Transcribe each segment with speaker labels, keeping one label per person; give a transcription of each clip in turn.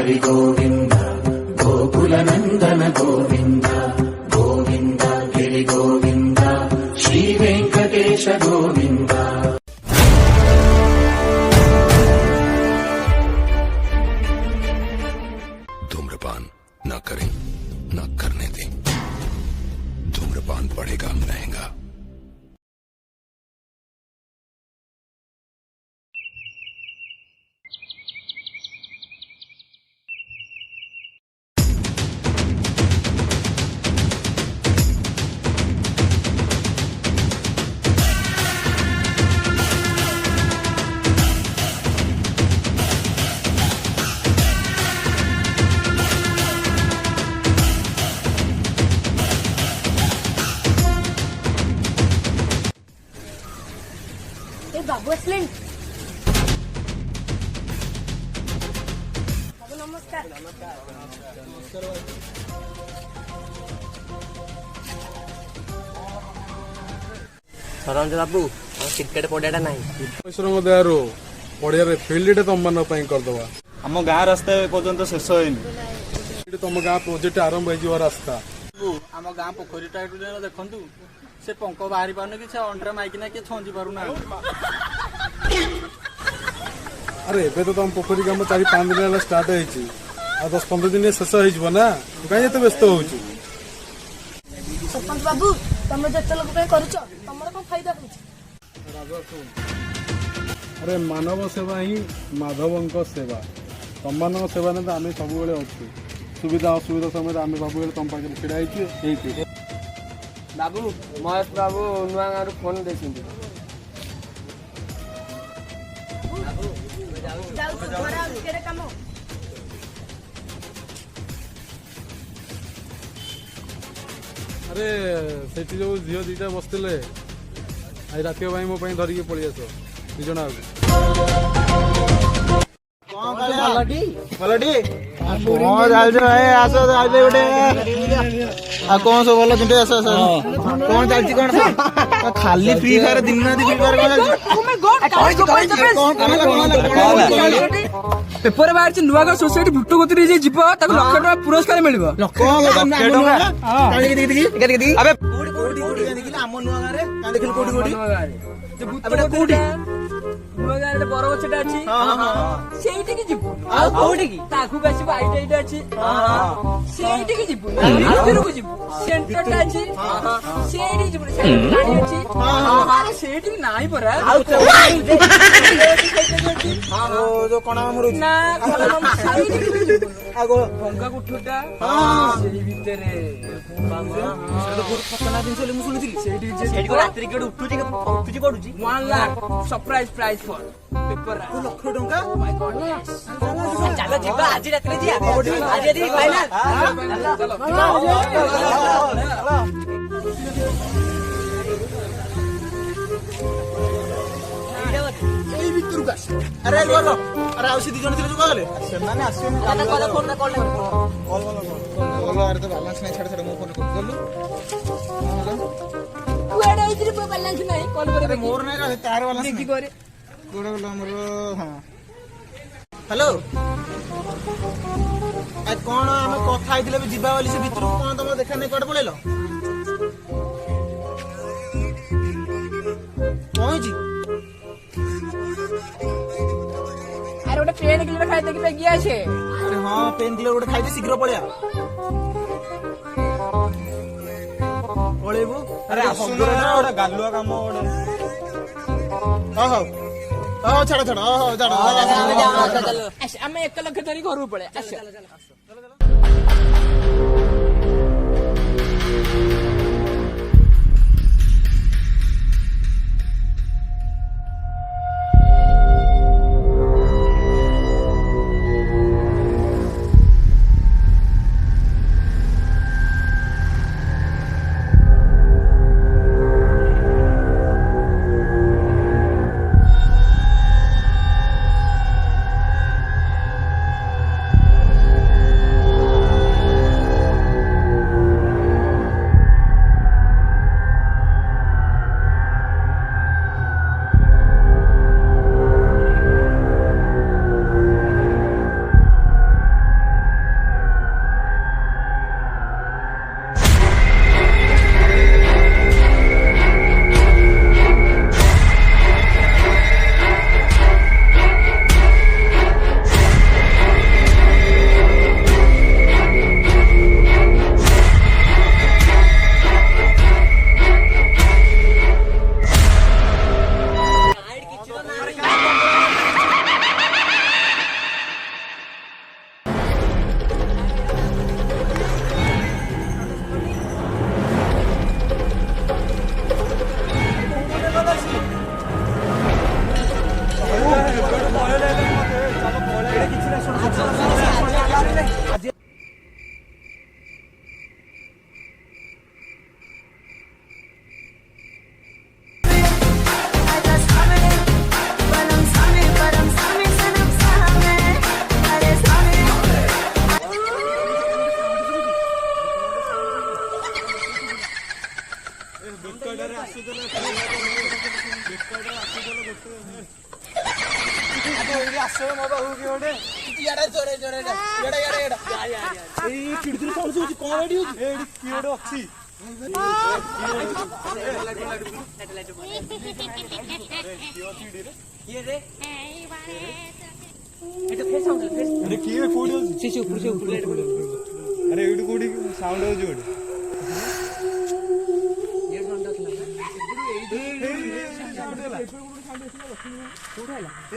Speaker 1: हरि गोविंद गोकुल नंदन गोविंद गोविंद गिरि गोविंद श्री वेंकटेश गोविंद।
Speaker 2: धूम्रपान न करें, न करने दें। धूम्रपान पड़ेगा महंगा।
Speaker 3: बाबू असले बाबू नमस्कार।
Speaker 4: सरंज बाबू क्रिकेट पड़ियाटा ना
Speaker 5: दयार पड़िया फिल्ड तुम मान करदे
Speaker 6: आम गाँ रास्ता पर्यंत शेष होनी
Speaker 5: तुम गाँ प्रोजेक्ट आरंभ हो रास्ता
Speaker 6: आम गाँ पोखरीटा देखु से पंख बाहरी पार कि अंडर माइकिना किए छंजी पारना।
Speaker 5: अरे एबे तो तुम पोखरी काम 4-5 दिन स्टार्ट हो 10-15 दिन शेष हो ना कहीं एत व्यस्त हो।
Speaker 3: सरपंच बाबू तुम जिते लोक तुम कौन फायदा हो?
Speaker 5: अरे मानव सेवा ही माधव सेवा तुम मान सेवा ने तो आम सब अच्छे सुविधा असुविधा समय आम सब तुम पाखे ढड़ा हो।
Speaker 4: बाबू महेश बाबू नुआ गाँव फोन देखते
Speaker 5: अरे से जो झील दीटा बसते आज रात मो धरिकी पलि आस दिज
Speaker 6: कौन सब भल चिंटे आस कौन चलती कौन खाली फ्री फायर दिन रात फ्री फायर
Speaker 4: पेपर बाहर नुआ गाँव सोसाइटी भुट्टगति जीव लक्ष टका पुरस्कार मिल नुआ गाँव बर गछटा अच्छी ସେଇଠିକି ଯିବୁ ଆଉ କୋଉଠିକି ତାକୁ ଆସିବୁ ଆଇଟା ଅଛି ସେଇଠିକି ଯିବୁ ଭିତରକୁ ଯିବୁ ସେଣ୍ଟରଟା ଅଛି ସେଇଠିକି ଯିବୁ ସେଇଠି ପାଣି ଅଛି ଆରେ ସେଇଠିକି ନାହିଁ ପରା ଆଉ
Speaker 6: जो कणा मरु
Speaker 4: ନା ସେଇଠିକି ଯିବୁ ଆଗ ଭଙ୍ଗା କୁଠୁଟା ସେଇ ଭିତରେ
Speaker 6: ଫସନା ଜିନିଷ ମୁଁ ଶୁଣିଥିଲି
Speaker 4: ସେଇଠି ରାତିରେ କିଏ ଉଠୁଛି ପଡୁଛି 1 ଲାख ସରପ୍ରାଇଜ ପ୍ରାଇଜ ଫର पेपर
Speaker 6: लक्ष टंका
Speaker 4: चलो जीवा आज रात में आज यदि फाइनल
Speaker 6: अरे बोलो अरे आउसी दी जण थिले जो गले सेमाने आसीने
Speaker 4: कॉल फोन ना कॉल
Speaker 6: अरे तो बैलेंस नहीं छाड़ छाड़ मो फोन कर दलु
Speaker 4: कुआडे आइत्री बैलेंस नहीं कॉल करे
Speaker 6: मोर नहीं रहे तार वाला
Speaker 4: की करे
Speaker 6: कोड़ा गला हमर हां हेलो आ कोन हम कथा आइथिले जिबा वाली से भीतर कोन तम देखा नहीं कोड पळेलो कोन जी
Speaker 4: अरे ओटा पेन किलो खाइते कि गया छे
Speaker 6: अरे हां पेन किलो ओटा खाइते शीघ्र पळिया पळेबो अरे सुनो ओटा गालुआ काम ओटा हां हां छाड़ छाड़
Speaker 4: आम 1 लाख धरी घर पड़े।
Speaker 6: ଏଇଠି ଆସିବ ମୋ ପାଖକୁ କିଏ ଗୋଟେ
Speaker 4: ଇଆଡେ ଜୋରେ ଜୋରେ ଇଆଡେ ଇଆଡେ ଇଆଡେ
Speaker 6: ଏଇ ଖିଡକିରୁ ସାଉଣ୍ଡ ଶୁଭୁଛି କଣ ଏଠି ହଉଛି ଏଇଠି କିଏ ଗୋଟେ ଅଛି
Speaker 4: କିଏ ରେ ଏଟା ଫେସ୍ ସାଉଣ୍ଡ ଫେସ୍
Speaker 6: ଆରେ କିଏ କୋଉଠି ଅଛି
Speaker 4: ସେ ଉପରୁ
Speaker 6: ଆରେ ଏଇଠି କୋଉଠି ସାଉଣ୍ଡ ହଉଛି ଗୋଟେ
Speaker 4: ଇଏ ସାଉଣ୍ଡ ଆସିଲା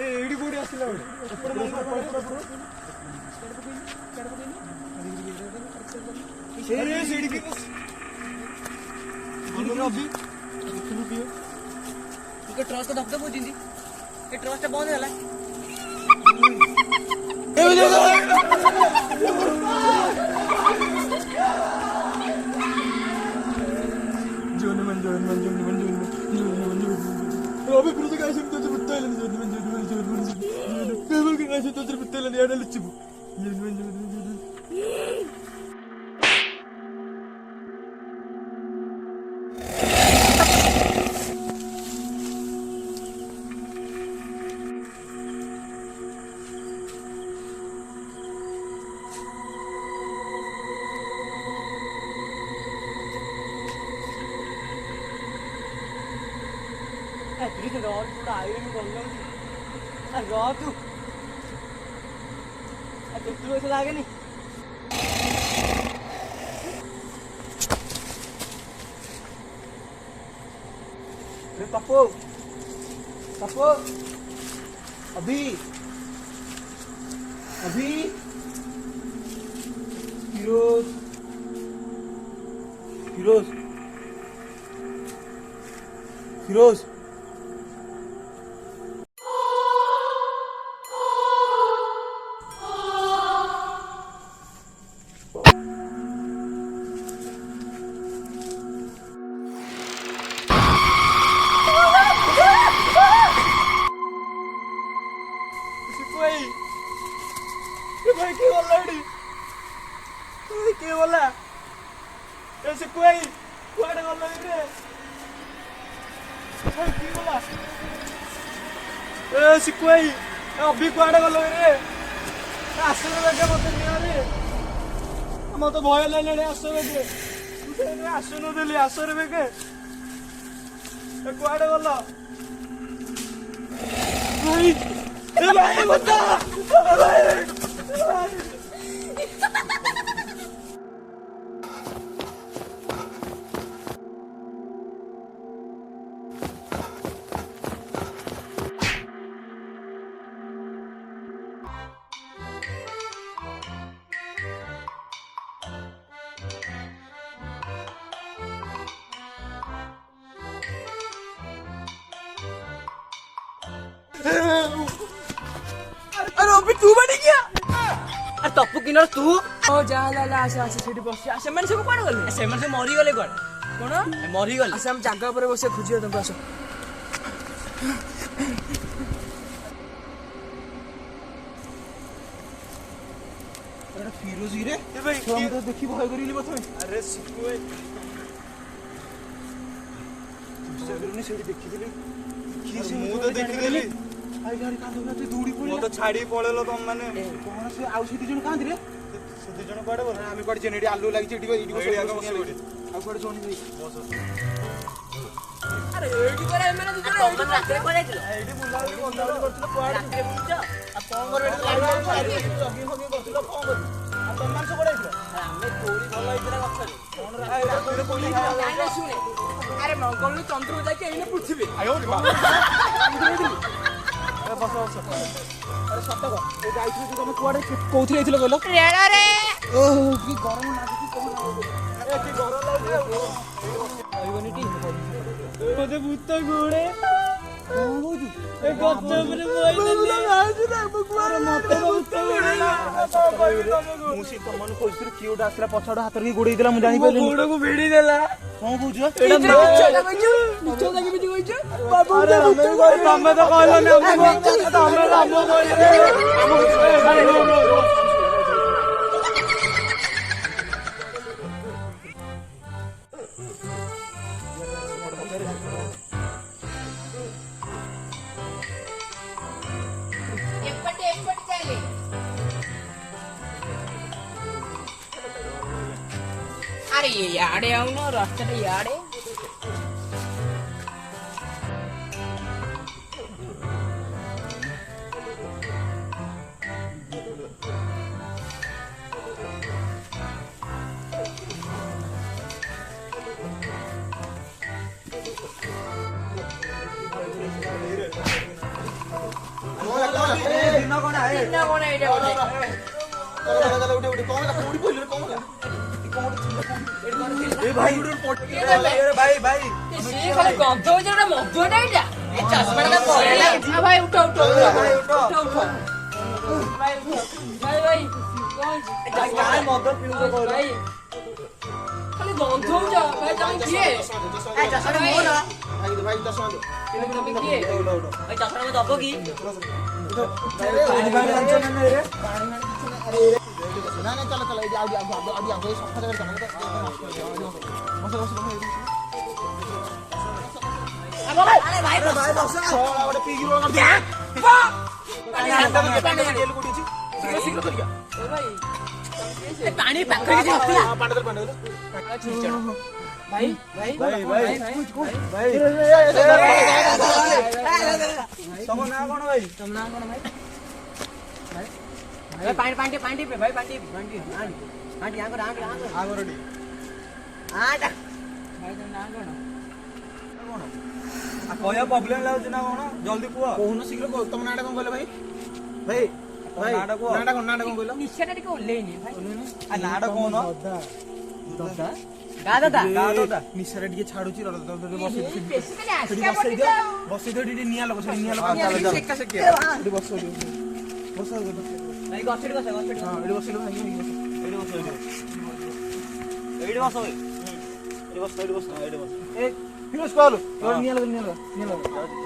Speaker 6: ଏଇଠି କୋଉଠି ଆସିଲା ଗୋଟେ ଆରେ ସେଇଠି କିଏ ଅଭି
Speaker 4: ଟିକେ ଟ୍ରଚ ଟା ଦବ ବୁଝିନ୍ତି ଏ ଟ୍ରଚ ଟା ବନ୍ଦ ହେଲା
Speaker 6: अभी पुरुष काय सांगतो तर बुत्तायला केवळ काय सांगतो तर बुत्तायला यायला लचिबू
Speaker 4: तुझे रॉड थोड़ा आगे में बोल रहा हूँ अरे रॉड तू अरे तू ऐसा लागे नहीं
Speaker 6: अरे पप्पू पप्पू अभी अभी फिरोज फिरोज फिरोज भाई क्या बोला क्या बोला ऐसे कोई कुआड़े बोला रे भाई क्या बोला ऐसे कोई अभी कुआड़े बोला रे आसरे बेगे मत निया रे मत भय लाले रे आसरे बेगे तू आसनो देली आसरे बेगे कुआड़े बोला भाई ए भाई बता भाई
Speaker 4: अरे अभी तू बड़ी क्या अरे तप्पू किनर तू ओ जा ला ला आसे आसे सेठी बस आसे मन सब कोड गले से मन से मरी गले कोड कोन मरी गले आसे हम जागा पर बसे खुजियो तुम आसो
Speaker 6: अरे फिरोज रे ए भाई हम तो देखि भय करिली प्रथमे अरे सिकुए तुसे सेठी देखिदिली ମୁଁ ତ ଦେଖିଦେଲି ଆଇ ଗାଡ଼ି କାନ୍ଦୁନା ତୁ ଦୌଡ଼ି ପଡ଼ିଲା ମୁଁ ତ ଛାଡ଼ି ପଳେଇଲ ତମ ମାନେ କଣ ସେ ଆଉ ସେ ଦି ଜଣ କାନ୍ଦି ରେ ସେ ଦି ଜଣ କୁଆଡ଼େ ଗଲେ ଆମେ କୁଆଡ଼େ ଜେନେଡ଼ି ଆଲୁ ଲାଗିଛି ଏଠି ବସି ଗୋଟେ ଆଉ କୁଆଡ଼େ ଜଣି ଭାଇ ବସ
Speaker 4: अरे एडी करे एमने तू तो रात्रे कोले दिलो
Speaker 6: ଏଠି ବୁଲାବୁଲି କରୁଥିଲ କୁଆଡ଼େ
Speaker 4: रात्रे बुझ
Speaker 6: ଆଉ କଣ କରିବ ଏଠି ଲାଇଟ୍ ଜଗିଂ ଫଗିଂ କରୁଥିଲ କଣ କରିବ ଆଉ ତମ ମାନେ ସବୁ ଯାଇଥିଲ
Speaker 4: ଆମେ କୋଳି ଭଲ ହେଇଥିଲା ଗଛରେ
Speaker 6: କଣ ରାତିରେ କୋଳି ଖାଇବା
Speaker 4: ନାଇଁ ଶୁଣେ अरे मंगल नु चंद्र जाके एने पृथ्वी
Speaker 6: ଆयो रे ବାବା ବସ ବସ ଆରେ ସତ କହ ଏ ଯାଇଥିଲ ତୁ ତମେ କୁଆଡ଼େ କୋଉଥିରେ ଯାଇଥିଲ କହିଲ
Speaker 4: ରେଳରେ
Speaker 6: ଓହୋ କି ଗରମ ଲାଗୁଛି କଣ ଆରେ କି ଗରମ ଲାଗୁଛି
Speaker 4: କହିବନି ଟି
Speaker 6: ମୋତେ ଭୂତ ଗୋଡ଼େ କଣ କହୁଛୁ
Speaker 4: ଏ ଗଛ ଉପରେ ବଇଦେଲି
Speaker 6: ମତେ ଭୂତ ଗୋଡ଼େଲା ମୁଁ ସେ ତମମାନଙ୍କୁ ଖୋଜୁଥିଲି କିଏ ଗୋଟେ ଆସିଲା ପଛଆଡୁ ହାତରେ କି ଗୋଡ଼େଇ ଦେଲା ମୁଁ ଜାଣିପାରିଲିନି
Speaker 4: ଗୋଡକୁ ଭିଡି ଦେଲା
Speaker 6: କଣ କହୁଛ
Speaker 4: ଏଇଟା ମିଛ କହିଛୁ ମିଛ ଲାଗି ବିଜି କହିଛୁ ବାବୁ
Speaker 6: ତମେ ତ କହିଲନି ତମେ ରାମ କହିଲେ
Speaker 4: ଆରେ ଇଆଡେ ଆଉନ ରାସ୍ତାଟା ଇଆଡେ।
Speaker 6: ଦିନ କଣ
Speaker 4: ଦିନ କଣ ଏଇଟା ଗୋଟେ?
Speaker 6: ଭାଇ
Speaker 4: ସିଏ ଖାଲି ଗନ୍ଧ ହଉଛି ଗୋଟେ ମଧୁଟା ଏଇଟା। ଏ ଚଷମାଟା ପଳେଇଲା। ଭାଇ ଉଠ ଉଠ ଉଠ
Speaker 6: ଭାଇ ଉଠ।
Speaker 4: ଉଠ ଉଠ। ଭାଇ ଉଠ। ଭାଇ ଭାଇ କଣ ହେଇଛି?
Speaker 6: କାଇଁ ମଦ ପିଉଛ କହିଲ?
Speaker 4: ଭାଇ ଖାଲି ଗନ୍ଧ ହଉଛ। ଭାଇ ତମେ କିଏ? ତମେ କିଏ? ଭାଇ ଚଷମା ଦବ କି? ପାଣି ପାଖରେ କିଛି ନଥିଲା। ଭାଇ ଭାଇ
Speaker 6: ତମ ନାଁ କଣ ଭାଇ?
Speaker 4: ତମ ନାଁ କଣ ଭାଇ? ଭାଇ ପାଣି ପାଣି ପାଣି ଭାଇ ପାଣି ପାଣି ଆଣ୍ଟି ଆଙ୍କର ଆଙ୍କର
Speaker 6: ଆଗରଟି
Speaker 4: ଆଟା ଭାଇ ତମ ନାଁ କଣ?
Speaker 6: କଣ କହିବା ପ୍ରୋବ୍ଲେମ ଲାଗୁଛି ନା କଣ? ଜଲ୍ଦି କୁହ।
Speaker 7: କହୁନ ଶୀଘ୍ର କହ। ତମ ନାଁଟା କଣ କହିଲ ଭାଇ? ଭାଇ ଭାଇ
Speaker 6: ନାଁଟା କୁହ।
Speaker 7: ନାଁଟା କଣ କହିଲ?
Speaker 4: ନିଶାଟା ଟିକେ ଓହ୍ଲେଇନି ଭାଇ।
Speaker 6: ଆ ନାଁଟା କହୁନ।
Speaker 4: ଦାଦା ଦାଦା
Speaker 6: ଦାଦା
Speaker 7: ନିଶାରେ ଟିକେ ଛାଡୁଛି
Speaker 4: ବେସିକାଲି ଆସିବା
Speaker 7: ବସେଇ ଦିଅ ଟିକେ ନିଆଁ ଲଗ ସେଠି ନିଆଁ ଲଗ
Speaker 4: ଏକା ସେକା
Speaker 7: ଏଠି ବସ
Speaker 4: ଭାଇ ଗଛଟି ବସ ଗଛଟି
Speaker 7: ହଁ ଏଠି ବସିଲୁ ଭାଇ
Speaker 6: ଏଇଠି ବସ ଏଇଠି ବସ ଭାଇ। ଏଇଠି ବସ ଏଇଠି ବସ ଏଇଠି ବସ।
Speaker 7: ଏ ଫିରୋଜ ପାଉଲୁ ନିଆଁ ଲଗ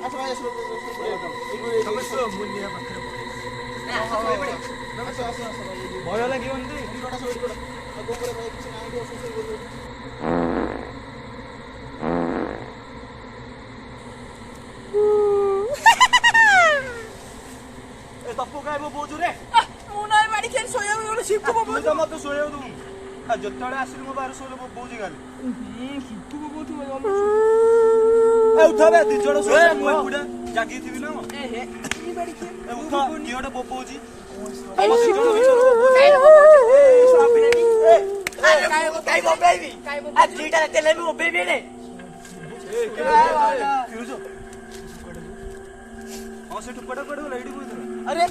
Speaker 7: ଆସ ଭାଇ ଆସ
Speaker 6: ଭୟ ଲାଗିବନି ଟି? ଏ ତପୁ କାଇଁ ବୋବଉଛୁ ରେ?
Speaker 4: ମୁଁ ନାଇଁ ମାଡି ଖେଳି ଶୋଇବାକୁ ଗଲେ ଶିବକୁ
Speaker 6: ତୁ ତ ମତେ ଶୋଇବାକୁ ଦଉନୁ। ଆ ଯେତେବେଳେ ଆସିଲି ମୋ ବାହାରେ ଶୋଇଲେ ବୋବଉଛି ଖାଲି।
Speaker 4: ଶିବକୁ ବୋବଉଥିବ
Speaker 6: ଏ ଉଠ ବେ ଦି ଜଣ ଶୋଇଲେ ମୁଁ ଏକୁଟିଆ ଜାଗିଥିବି ନା କଣ?
Speaker 4: ଏ ହେ ଇ ମାଡି ଖେଳି
Speaker 6: ଏ ଉଠ କିଏ ଗୋଟେ ବୋବଉଛି।
Speaker 4: କାଇ
Speaker 6: ଦି ଜଣ ଭିତରେ
Speaker 4: କାଇ ବୋବେଇବି ଆ ଦିଟା ତେଲେ ବି ବୋବେଇବି ରେ
Speaker 6: ହଁ ସେ ଟୁପାଟା କୁଆଡେ ଗଲା? ଏଇଠି ବୋଇଥିଲା।
Speaker 4: ଆରେ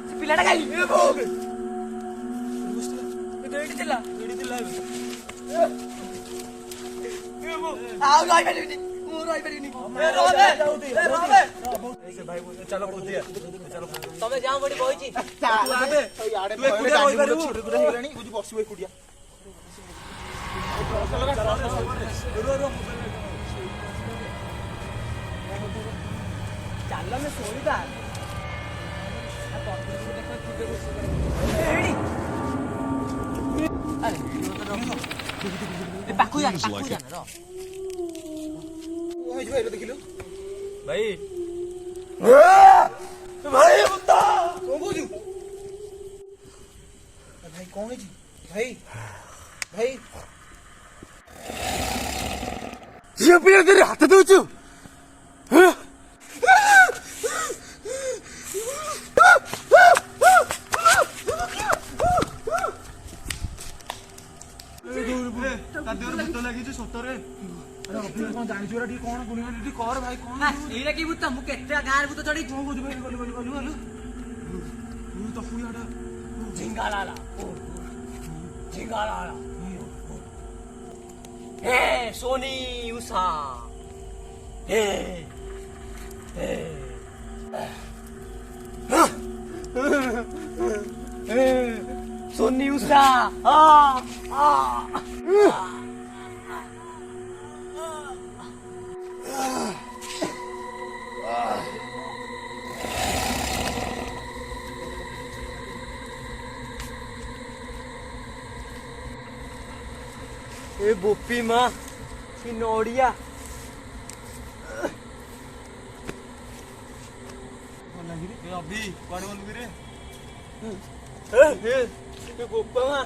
Speaker 4: ସେ ପିଲାଟା କାଇ
Speaker 6: ଏଇଠି ଥିଲା ଏବେ।
Speaker 4: ଆଉ ରହିପାରିବିନି ମୁଁ ରହିପାରିବିନି
Speaker 6: ଚାଲ ବୁଝିଆ
Speaker 4: ତମେ ଯାଅ ବଡି ବଇଛି
Speaker 6: ତୁ ଏକୁଟିଆ ରହିପାରିବୁ?
Speaker 7: ହେଇଗଲାଣି ବୁଝି ବସିବୁ ଏକୁଟିଆ
Speaker 4: ଚାଲ ଆମେ ଶୋଇବା ପାଖକୁ ଜାଣ
Speaker 7: ଦେଖିଲୁ
Speaker 6: ଭାଇ
Speaker 7: ଭାଇ କଣ କହୁଛୁ? ଭାଇ କଣ ହେଇଛି? ଭାଇ ଭାଇ ଝିଅ ପିଲା ଦେହରେ ହାତ ଦଉଛୁ?
Speaker 6: ତା ଦେହରେ ଭୂତ ଲାଗିଛି ସତରେ।
Speaker 7: କଣ ଜାଣିଛୁ ଟିକେ କଣ ଗୁଣି ଟିକେ କର ଭାଇ କଣ
Speaker 4: ଏଇଟା କି ଭୂତ ମୁଁ କେତେ ଗାଁରେ ଭୂତ ଚଢେଇଛି
Speaker 7: କଣ କହୁଛୁ ଭାଇ ଗଲୁ ତପୁ ଇଆଡେ
Speaker 4: ଝିଙ୍ଗାଲାଲା ଝିଙ୍ଗାଲାଲା हे सोनी उषा हे सोनी उषा ए बोपी माँ की नोड़िया
Speaker 6: ଅଭି କୁଆଡେ ଗଲୁ କି ରେ?
Speaker 4: गोपा माँ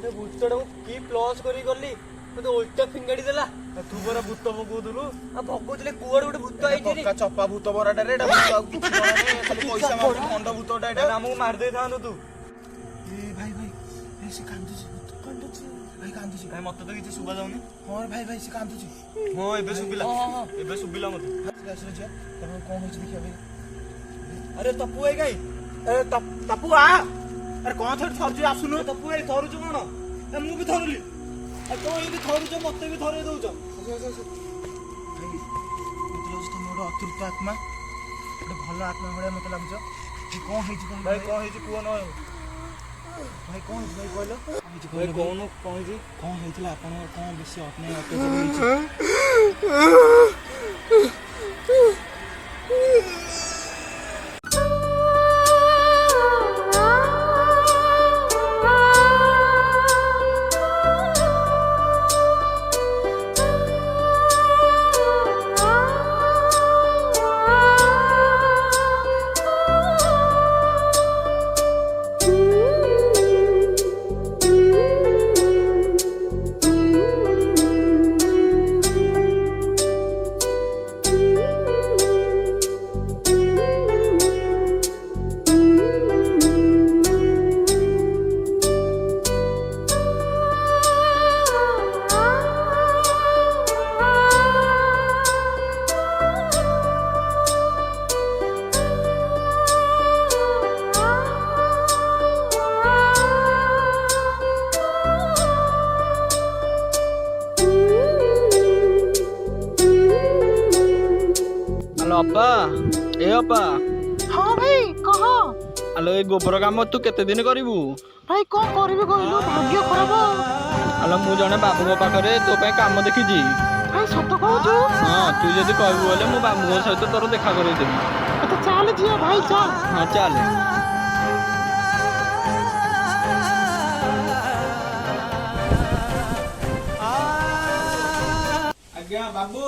Speaker 6: ଏଟା ଭୂତଟାକୁ କି ପ୍ଲସ୍ କରି ଗଲି ମତେ ଓଲଟା ଫିଙ୍ଗାଡି ଦେଲା। ତୁ ପରା ଭୂତ ପକଉଥିଲୁ।
Speaker 4: ଆଉ ଭଗଉଥିଲେ କୁଆଡେ ଗୋଟେ ଭୂତ ହେଇଛି
Speaker 6: ପକ୍କା ଚପା ଭୂତ ବରାଟାରେ ଏଟା ଭୂତ ଆଉ କିଛି ଜଣା ନାହିଁ। ଖାଲି ପଇସା ମାଗୁଛି ଖଣ୍ଡ ଭୂତଟା ଏଟା। ଆମକୁ ମାରି ଦେଇଥାନ୍ତୁ ତୁ।
Speaker 7: ଭାଇ ଭାଇ ସେ କାନ୍ଦୁଛି ଭାଇ କାନ୍ଦୁଛି।
Speaker 6: ଭାଇ ମତେ ତ କିଛି ଶୁଭା ଯାଉନି।
Speaker 7: ହଁ ଭାଇ ଭାଇ ସେ କାନ୍ଦୁଛି।
Speaker 6: ହଁ ଏବେ ଶୁଭିଲା ଏବେ ଶୁଭିଲା ମତେ।
Speaker 7: ଆସିଲେ ଯିବା ତାପରେ କଣ ହେଇଛି ଦେଖିବା ଭାଇ।
Speaker 6: ଆରେ ତପୁ ଭାଇ କାଇଁ
Speaker 7: ତପୁ ଆ ଆରେ କଣ ଥରୁଛୁ ଆସୁନୁ।
Speaker 6: ତପୁ ଭାଇ ଥରୁଛୁ କଣ? ମୁଁ ବି ଥରୁଲି। ଆଉ ତୁ ଏମିତି ଥରୁଛ ମତେ ବି ଥରେଇ ଦଉଛ।
Speaker 7: ଭାଇ ମତେ ଲାଗୁଛି ତମେ ଗୋଟେ ଅତୃପ୍ତ ଆତ୍ମା ଗୋଟେ ଭଲ ଆତ୍ମା ଭଳିଆ ମତେ ଲାଗୁଛ। କଣ ହେଇଛି କଣ
Speaker 6: ଭାଇ କଣ ହେଇଛି କୁହ ନ
Speaker 7: ଭାଇ କଣ ହେଇଛି ଭାଇ କହିଲ
Speaker 6: ଭାଇ କହୁନୁ କଣ ହେଇଛି?
Speaker 7: କଣ ହେଇଥିଲା ଆପଣଙ୍କର କଣ ବେଶୀ ଅନ୍ୟାୟ ଅତ୍ୟାଚାର ହେଇଛି?
Speaker 8: ଅପା ଏ ଅପା
Speaker 9: ହଁ ଭାଇ କହ।
Speaker 8: ଆଲୋ ଏ ଗୋବର କାମ ତୁ କେତେ ଦିନ କରିବୁ?
Speaker 9: ଭାଇ କଣ କରିବି କହିଲୁ, ଭାଗ୍ୟ ଖରାପ।
Speaker 8: ଆଲୋ ମୁଁ ଜଣେ ବାବୁଙ୍କ ପାଖରେ ତୋ ପାଇଁ କାମ ଦେଖିଛି।
Speaker 9: ଭାଇ ସତ କହୁଛୁ?
Speaker 8: ହଁ ତୁ ଯଦି କହିବୁ ବୋଲେ ମୁଁ ବାବୁଙ୍କ ସହିତ ତୋର ଦେଖା କରେଇଦେବି।
Speaker 9: ଆଚ୍ଛା ଚାଲେ ଯିବା ଭାଇ, ଚାଲ।
Speaker 8: ହଁ ଚାଲେ।
Speaker 6: ଆଜ୍ଞା ବାବୁ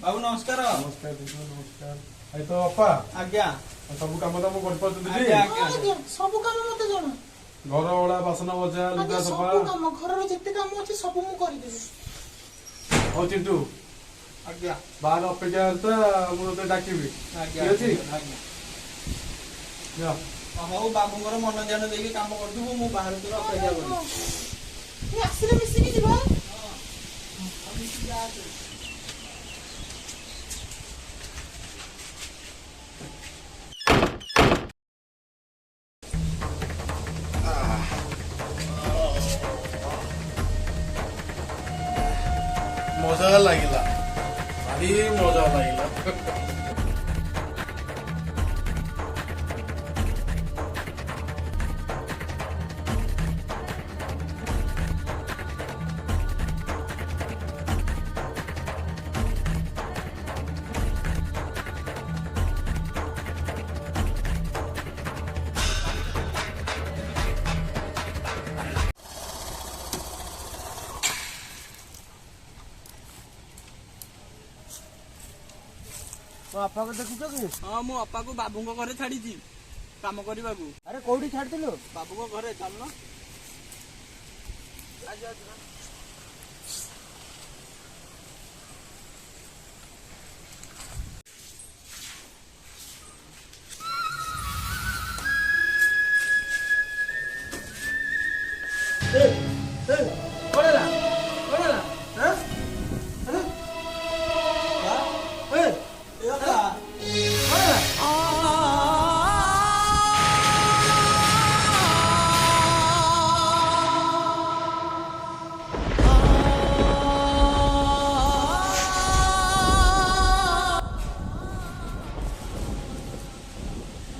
Speaker 6: ବାବୁ ନମସ୍କାର।
Speaker 5: ନମସ୍କାର ଦିଦି ନମସ୍କାର। ଏଇ ତ ଅପା
Speaker 6: ଆଜ୍ଞା
Speaker 5: ସବୁ କାମ ତ ମୁଁ କରିପାରୁଛି ଦିଦି।
Speaker 6: ଆଜ୍ଞା
Speaker 9: ହଁ ଆଜ୍ଞା, ସବୁ କାମ ମତେ ଜଣା।
Speaker 5: ଘର ଓଳା ବାସନ ମଜା ଲୁଗା
Speaker 9: ଆଜ୍ଞା
Speaker 5: ସଫା।
Speaker 9: ସବୁ କାମ, ଘରର ଯେତେ କାମ ଅଛି ସବୁ ମୁଁ କରିଦେବି।
Speaker 5: ହଉ ଚିଣ୍ଟୁ
Speaker 6: ଆଜ୍ଞା
Speaker 5: ବାହାରେ ଅପେକ୍ଷା କରିଥା, ମୁଁ ତତେ ଡାକିବି।
Speaker 6: ଆଜ୍ଞା
Speaker 5: ଠିକ ଅଛି?
Speaker 6: ଆଜ୍ଞା
Speaker 5: ଯା।
Speaker 6: ହଉ ବାବୁଙ୍କର ମନ ଧ୍ୟାନ ଦେଇକି କାମ କରିଥିବୁ, ମୁଁ ବାହାରେ ତୋର ଅପେକ୍ଷା କରିବି।
Speaker 9: ତୁ ଆସିଲେ ମିଶିକି ଯିବା।
Speaker 5: ମଜା ଲାଗିଲା, ଭାରି ମଜା ଲାଗିଲା।
Speaker 7: ବାପାକୁ ଦେଖୁଛ କି?
Speaker 8: ହଁ ମୁଁ ଅପାକୁ ବାବୁଙ୍କ ଘରେ ଛାଡିଛି କାମ କରିବାକୁ।
Speaker 7: ଆରେ କୋଉଠି ଛାଡିଥିଲୁ?
Speaker 8: ବାବୁଙ୍କ ଘରେ ଚାଲୁନ।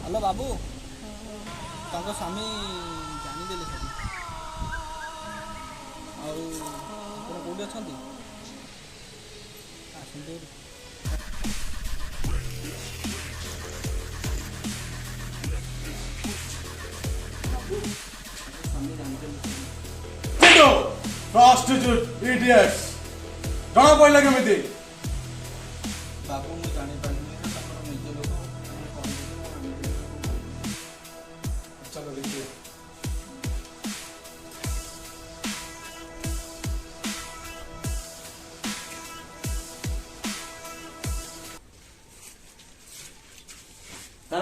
Speaker 8: ହ୍ୟାଲୋ ବାବୁ, ତାଙ୍କ ସ୍ୱାମୀ ଜାଣିଦେଲେ ସବୁ। ଆଉ ଆପଣ କୋଉଠି ଅଛନ୍ତି? ଆସନ୍ତୁ।
Speaker 5: ଜଣା ପଇଲା କେମିତି?
Speaker 8: ବାବୁ ମୁଁ ଜାଣିପାରିନି, ତାଙ୍କର ନିଜ ଲୋକ।
Speaker 5: ଚାଲ ଦେଖିବା।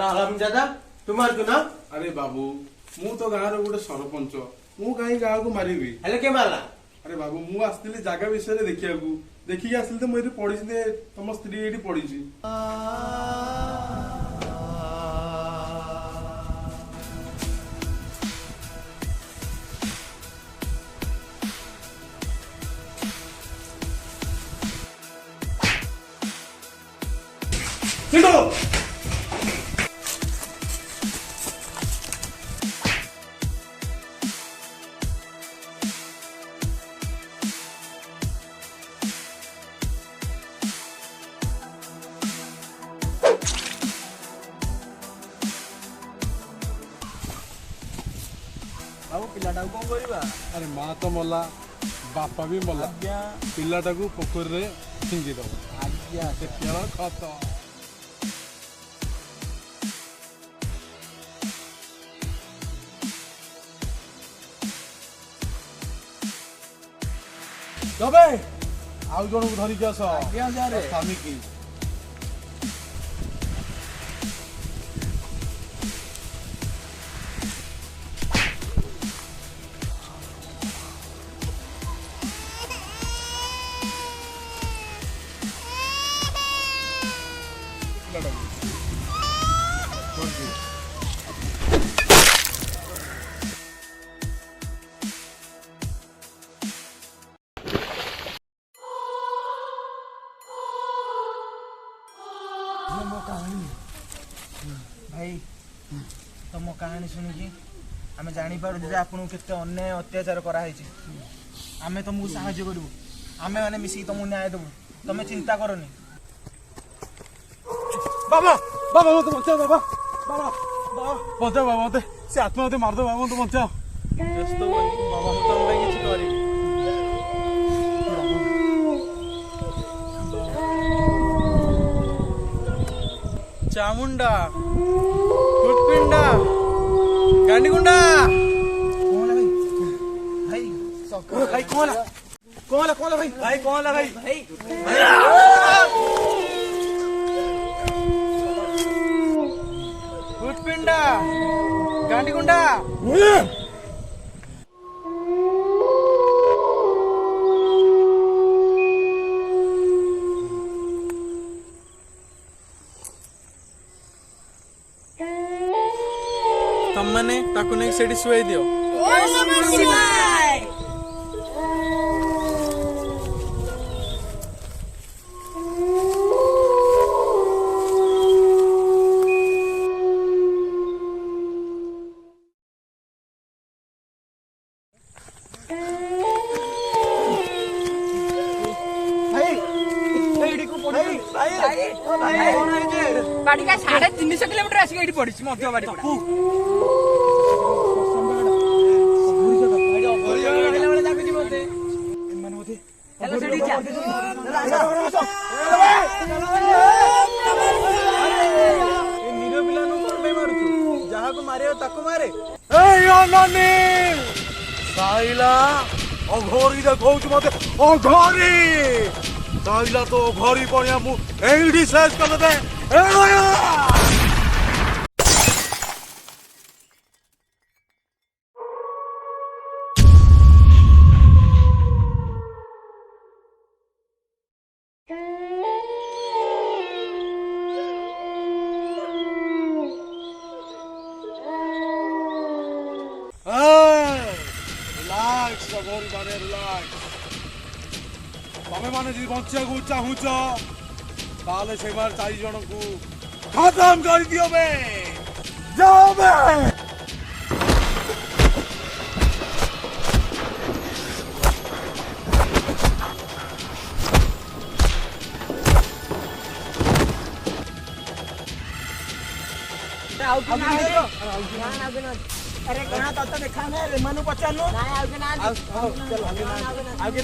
Speaker 7: हरामी दादा तू मारतु ना
Speaker 5: अरे बाबू मु तो गाँव गोटे सरपंच मु कहीं गाँव को मारिबी
Speaker 7: हेले के मारला
Speaker 5: अरे बाबू मु आसली जगह विषय देखिया देखिकी आसली तो मुझे पढ़ी तुम स्त्री ये पढ़ी
Speaker 7: बाबू पिलाटा कौन करबा
Speaker 5: अरे माँ तो मला बापा भी मला पिलाटा को पोखर रे फिंगी दब
Speaker 7: आज्ञा
Speaker 5: से खेल खत तबे आउ जन को धरिक आस स्वामी की
Speaker 7: भाई तुम कहानी शुणिकी आम जापर आपको केते अन्याय अत्याचार कराई आम तुमको साहाय्य करू आम मैंने मिसिक तुमको न्याय देवु तुम चिंता करनी
Speaker 5: बाबा बाबा मत बचाओ बाबा बाबा बाबा बचाओ बाबा मत से आत्मा मत मार दो बाबा मत बचाओ
Speaker 7: व्यस्त बाबा मु तुम किसी करी चामुंडा फुटपिंडा गांडीगुंडा कौन है भाई भाई कौन है भाई भाई कौन है भाई फुटपिंडा गांडीगुंडा तमने ताकू नहीं सेठी सुई दियो
Speaker 4: बाड़ी का 350 किलोमीटर आसिक ये पड़ी मध्य बाड़ी
Speaker 5: अघोरी देखौ मत अघोरी साइला तो अघोरी पड़िया मु एडी सेज कर दे रिलैक्स अघोरी माने रिलैक्स तमे माने जी बंचिया को चाहूच ताले से मार 4 जन को खत्म कर दियो बे जाओ बे
Speaker 7: अरे कहाँ तो देखा है मनु पचानो आगे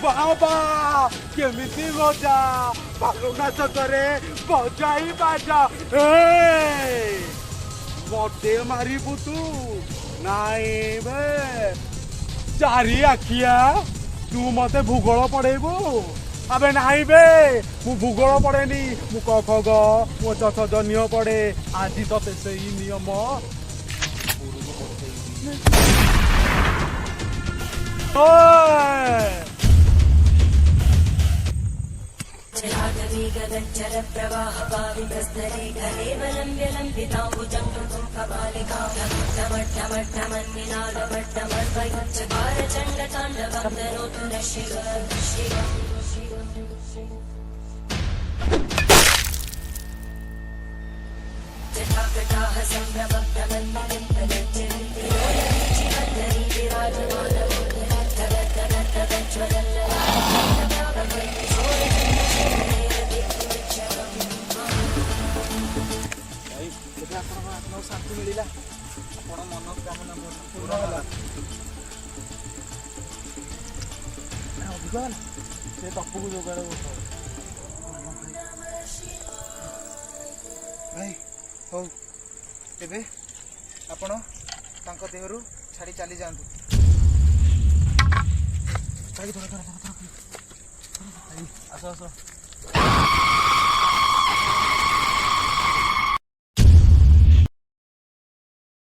Speaker 5: बाबा केमिति मजा बालू नाच करे बजाई बाजा मते मारी बुतू नाई बे चारी आखिया तू मते भूगोल पढ़ेबू আবে নাই বে ମୁଁ ଭୂଗୋଳ ପଢେନି ମୁଁ କ ଖ ଗ ମୁଁ ଚ ଛ ଜ ନିୟ ପଢେ ଆଜି ତତେ ସେଇ ନିୟମ
Speaker 7: ଶାନ୍ତି ମିଳିଲା ଆପଣ ମନୋକାମନା ପୂର୍ଣ୍ଣ ହେଲା ଅଧିକ ହେଲା ସେ ତପୁକୁ ଯୋଗାଡ଼ ଭାଇ ହଉ ଏବେ ଆପଣ ତାଙ୍କ ଦେହରୁ ଛାଡ଼ି ଚାଲି ଯାଆନ୍ତୁ ଆସ ଆସ